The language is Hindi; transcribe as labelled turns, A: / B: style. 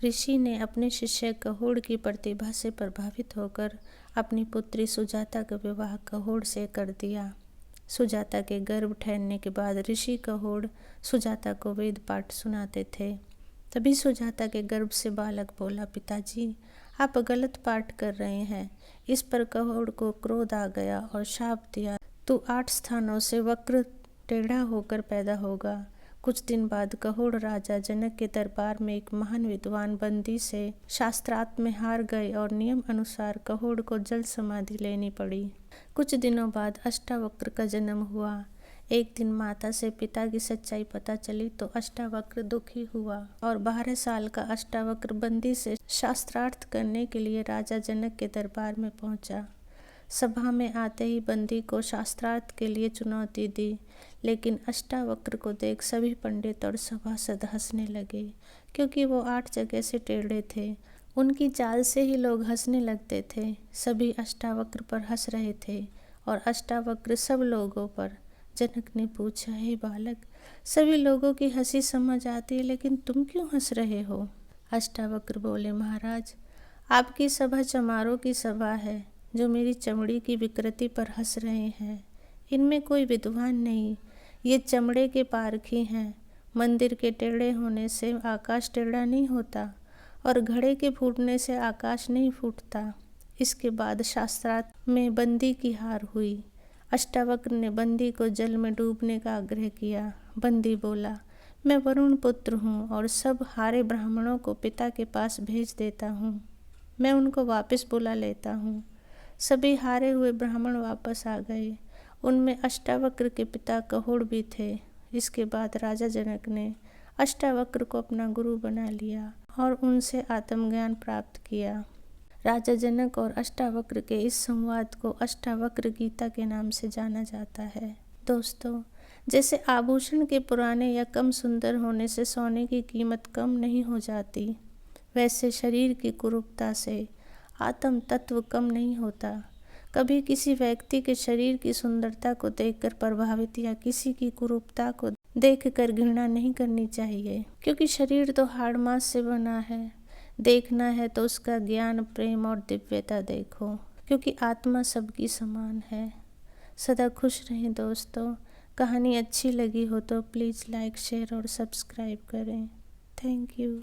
A: ऋषि ने अपने शिष्य कहोड़ की प्रतिभा से प्रभावित होकर अपनी पुत्री सुजाता का विवाह कहोड़ से कर दिया। सुजाता के गर्भ ठहरने के बाद ऋषि कहोड़ सुजाता को वेद पाठ सुनाते थे। तभी सुजाता के गर्भ से बालक बोला, पिताजी आप गलत पाठ कर रहे हैं। इस पर कहोड़ को क्रोध आ गया और शाप दिया, तू 8 स्थानों से वक्र टेढ़ा होकर पैदा होगा। कुछ दिन बाद कहोड़ राजा जनक के दरबार में एक महान विद्वान बंदी से शास्त्रार्थ में हार गए और नियम अनुसार कहोड़ को जल समाधि लेनी पड़ी। कुछ दिनों बाद अष्टावक्र का जन्म हुआ। एक दिन माता से पिता की सच्चाई पता चली तो अष्टावक्र दुखी हुआ और 12 साल का अष्टावक्र बंदी से शास्त्रार्थ करने के लिए राजा जनक के दरबार में पहुंचा। सभा में आते ही बंदी को शास्त्रार्थ के लिए चुनौती दी, लेकिन अष्टावक्र को देख सभी पंडित और सभासद हंसने लगे, क्योंकि वो 8 जगह से टेढ़े थे। उनकी चाल से ही लोग हंसने लगते थे। सभी अष्टावक्र पर हंस रहे थे और अष्टावक्र सब लोगों पर। जनक ने पूछा, हे बालक, सभी लोगों की हंसी समझ आती है, लेकिन तुम क्यों हंस रहे हो? अष्टावक्र बोले, महाराज, आपकी सभा चमारों की सभा है, जो मेरी चमड़ी की विकृति पर हंस रहे हैं। इनमें कोई विद्वान नहीं, ये चमड़े के पारखी हैं। मंदिर के टेढ़े होने से आकाश टेढ़ा नहीं होता और घड़े के फूटने से आकाश नहीं फूटता। इसके बाद शास्त्रार्थ में बंदी की हार हुई। अष्टावक्र ने बंदी को जल में डूबने का आग्रह किया। बंदी बोला, मैं वरुण पुत्र हूँ और सब हारे ब्राह्मणों को पिता के पास भेज देता हूँ। मैं उनको वापस बुला लेता हूँ। सभी हारे हुए ब्राह्मण वापस आ गए। उनमें अष्टावक्र के पिता कहोड़ भी थे। इसके बाद राजा जनक ने अष्टावक्र को अपना गुरु बना लिया और उनसे आत्मज्ञान प्राप्त किया। राजा जनक और अष्टावक्र के इस संवाद को अष्टावक्र गीता के नाम से जाना जाता है। दोस्तों, जैसे आभूषण के पुराने या कम सुंदर होने से सोने की कीमत कम नहीं हो जाती, वैसे शरीर की कुरूपता से आत्म तत्व कम नहीं होता। कभी किसी व्यक्ति के शरीर की सुंदरता को देखकर प्रभावित या किसी की कुरूपता को देखकर घृणा नहीं करनी चाहिए, क्योंकि शरीर तो हाड़ मांस से बना है। देखना है तो उसका ज्ञान, प्रेम और दिव्यता देखो, क्योंकि आत्मा सबकी समान है। सदा खुश रहें दोस्तों। कहानी अच्छी लगी हो तो प्लीज़ लाइक, शेयर और सब्सक्राइब करें। Thank you.